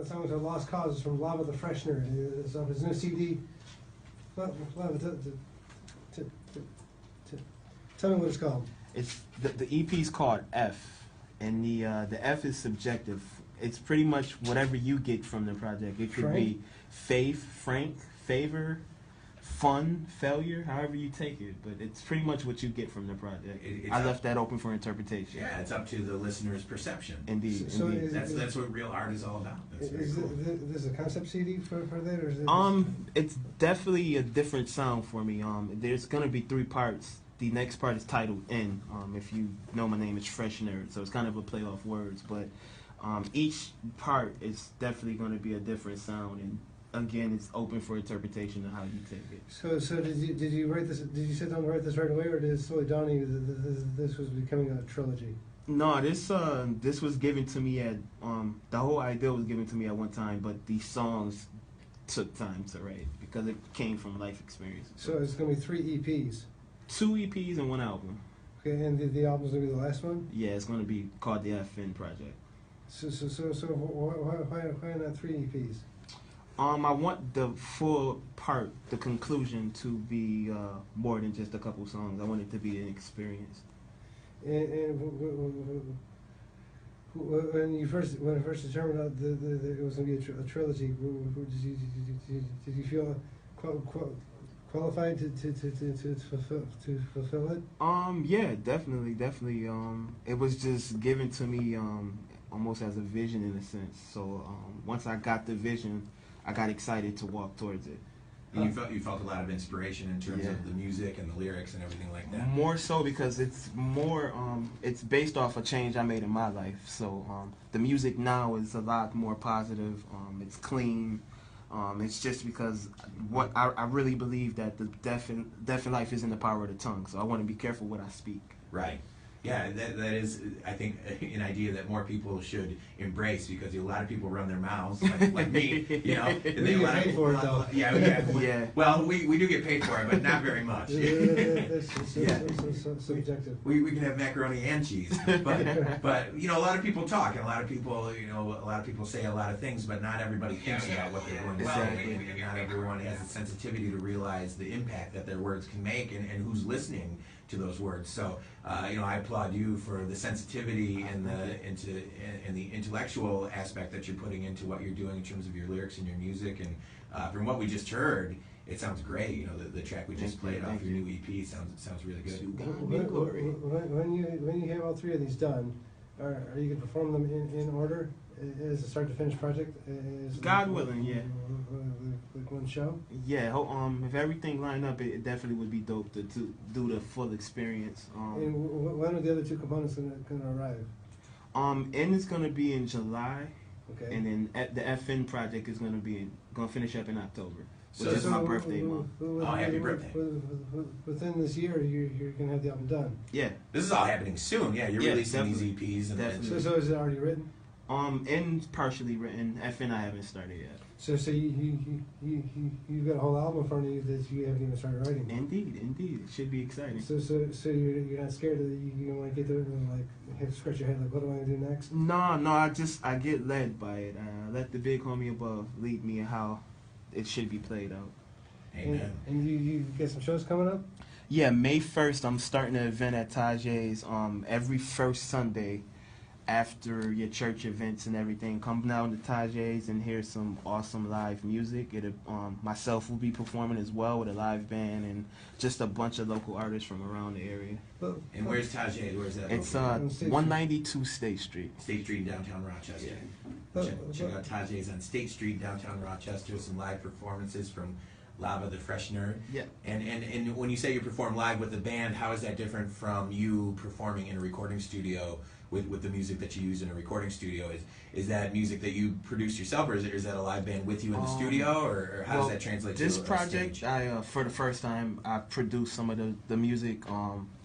The song is Lost Causes from Lava the FreshNerd. It's off his new CD. Lava, tell me what it's called. It's the EP is called F, and the F is subjective. It's pretty much whatever you get from the project. It could be faith, frank, favor, fun, failure, however you take it. But it's pretty much what you get from the project. I left that open for interpretation. Yeah, it's up to the listener's perception. Indeed. So indeed. That's what real art is all about. Is this a concept CD for that, or is it? It's definitely a different sound for me. There's gonna be 3 parts. The next part is titled N. If you know my name, it's FreshNerd, so it's kind of a play off words. But each part is definitely going to be a different sound, and again, it's open for interpretation of how you take it. So did you write this? Did you sit down and write this right away, or did it slowly dawn on you that this was becoming a trilogy? No, this was given to me at the whole idea was given to me at one time, but the songs took time to write because it came from life experience. So it's going to be 3 EPs. 2 EPs and 1 album. Okay, and the album's going to be the last one? Yeah, it's going to be called the FN Project. So why not 3 EPs? I want the full part, the conclusion, to be more than just a couple songs. I want it to be an experience. And when I first determined that it was going to be a trilogy, did you feel qualified to fulfill it? Yeah, definitely. It was just given to me almost as a vision in a sense. So once I got the vision, I got excited to walk towards it. And you felt a lot of inspiration in terms of the music and the lyrics and everything like that. More so because it's more it's based off a change I made in my life. So the music now is a lot more positive. It's clean. It's just because what I really believe that the deaf in life is in the power of the tongue. So I want to be careful what I speak. Right. Yeah, that is, I think, an idea that more people should embrace, because a lot of people run their mouths, like me, you know. And we get paid for it, though. Yeah. Well, we do get paid for it, but not very much. That's subjective. We can have macaroni and cheese, but you know, a lot of people talk, and a lot of people say a lot of things, but not everybody thinks about what they're going to say, and not everyone has the sensitivity to realize the impact that their words can make, and who's listening to those words. So you know, I applaud you for the sensitivity and the intellectual aspect that you're putting into what you're doing in terms of your lyrics and your music. And from what we just heard, it sounds great. You know, the track we just played off your new EP sounds really good. When you have all 3 of these done, are you going to perform them in order as a start to finish project? God willing, yeah. Like one show? Yeah, if everything lined up, it definitely would be dope to do the full experience. And when are the other 2 components going to arrive? N is going to be in July, okay, and then the FN project is going to finish up in October, which is my birthday month. Happy birthday! Within this year, you're going to have the album done. Yeah, this is all happening soon. Yeah, you're releasing these EPs. So is it already written? N partially written. FN I haven't started yet. So you've got a whole album in front of you that you haven't even started writing. Indeed, it should be exciting. So you're not scared that you want to get there and like have to scratch your head like, what do I want to do next? No, I get led by it. Let the big homie above lead me in how it should be played out. Amen. And you get some shows coming up? Yeah, May 1st I'm starting an event at Tajay's every first Sunday. After your church events and everything, come down to Tajay's and hear some awesome live music. Myself will be performing as well with a live band and just a bunch of local artists from around the area. And where's Tajay? Where's that? It's 192 State Street. State Street, downtown Rochester. Check out Tajay's on State Street, downtown Rochester. Some live performances from Lava the FreshNerd. Yeah. And when you say you perform live with the band, how is that different from you performing in a recording studio with the music that you use in a recording studio? Is that music that you produce yourself, or is that a live band with you in the studio, or how does that translate to this project? I for the first time I produced some of the music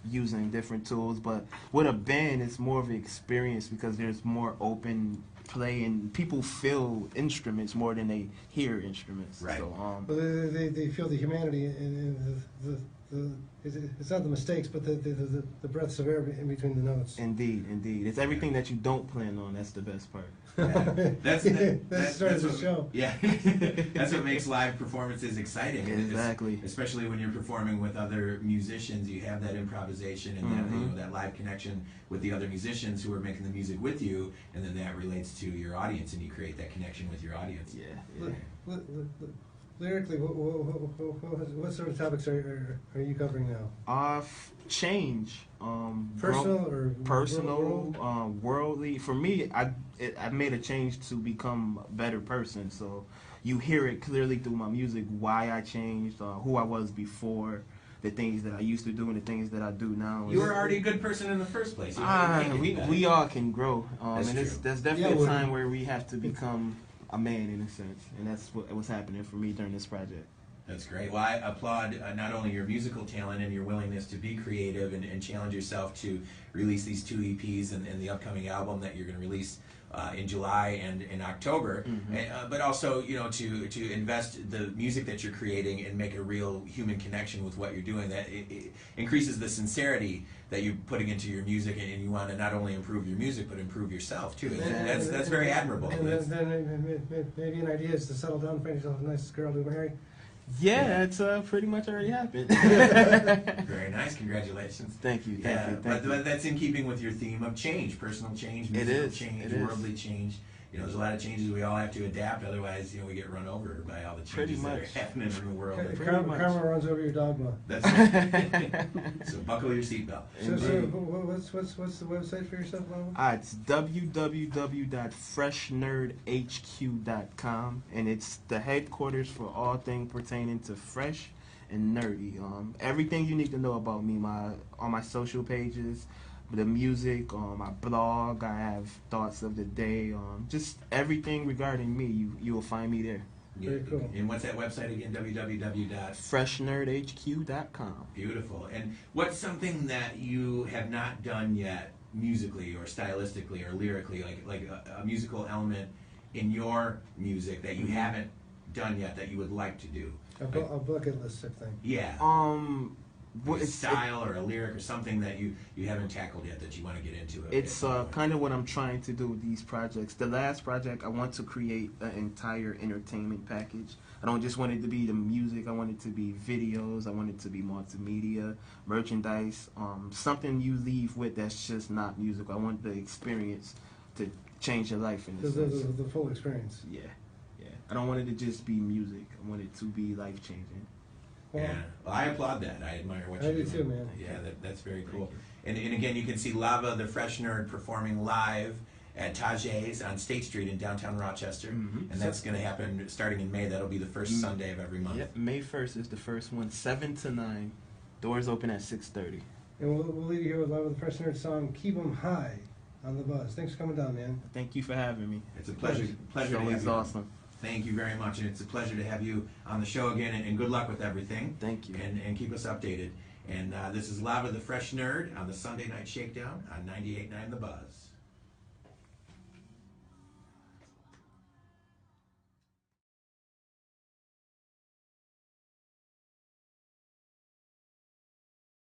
using different tools, but with a band it's more of an experience because there's more open play and people feel instruments more than they hear instruments. Right. So they feel the humanity and it's not the mistakes, but the breaths of air in between the notes. Indeed, indeed. It's everything that you don't plan on. That's the best part. Yeah. That's the what, show. Yeah, that's what makes live performances exciting. Exactly. Especially when you're performing with other musicians, you have that improvisation and that, you know, that live connection with the other musicians who are making the music with you, and then that relates to your audience, and you create that connection with your audience. Yeah. Lyrically, what sort of topics are you covering now? Change. Personal or personal, worldly. For me, I made a change to become a better person. So you hear it clearly through my music why I changed, who I was before, the things that I used to do, and the things that I do now. You were already a good person in the first place. We all can grow, That's and true. there's definitely a time where we have to become a man in a sense, and that's what was happening for me during this project. That's great. Well, I applaud not only your musical talent and your willingness to be creative and challenge yourself to release these 2 EPs and the upcoming album that you're going to release in July and in October, but also, you know, to invest the music that you're creating and make a real human connection with what you're doing. That it increases the sincerity that you're putting into your music, and you want to not only improve your music but improve yourself too. And that's very admirable. And then maybe an idea is to settle down and find yourself a nice girl to marry. Yeah, it's pretty much already happened. Very nice. Congratulations. Thank you. Thank you. But that's in keeping with your theme of change, personal change, musical change, worldly change. You know, there's a lot of changes we all have to adapt. Otherwise, you know, we get run over by all the changes that are happening in the world. Karma runs over your dogma. That's right. So buckle your seatbelt. So what's the website for yourself, Lama? It's www.freshnerdhq.com, and it's the headquarters for all things pertaining to fresh and nerdy. Everything you need to know about me, on my social pages, the music, my blog. I have thoughts of the day, just everything regarding me. You will find me there. Very cool. And what's that website again? FreshNerdHQ.com. Beautiful. And what's something that you have not done yet, musically or stylistically or lyrically, like a musical element in your music that you haven't done yet that you would like to do? A bucket list type thing. Yeah. Like a style or a lyric or something that you haven't tackled yet that you want to get into. It's kind of what I'm trying to do with these projects. The last project, I want to create an entire entertainment package. I don't just want it to be the music. I want it to be videos. I want it to be multimedia, merchandise, something you leave with that's just not music. I want the experience to change your life in a sense. The full experience. Yeah. I don't want it to just be music. I want it to be life-changing. Yeah, well, I applaud that. I admire what you're doing. I do too, man. Yeah, that's very cool. And again, you can see Lava the Fresh Nerd performing live at Tajay's on State Street in downtown Rochester, and that's going to happen starting in May. That'll be the first Sunday of every month. Yep, May 1st is the first one, 7 to 9. Doors open at 6:30. And we'll leave you here with Lava the Fresh Nerd song "Keep 'Em High" on the Buzz. Thanks for coming down, man. Thank you for having me. It's a pleasure to have It's you. awesome. Thank you very much, and it's a pleasure to have you on the show again, and good luck with everything. Thank you. And keep us updated. And this is Lava the Fresh Nerd on the Sunday Night Shakedown on 98.9 The Buzz.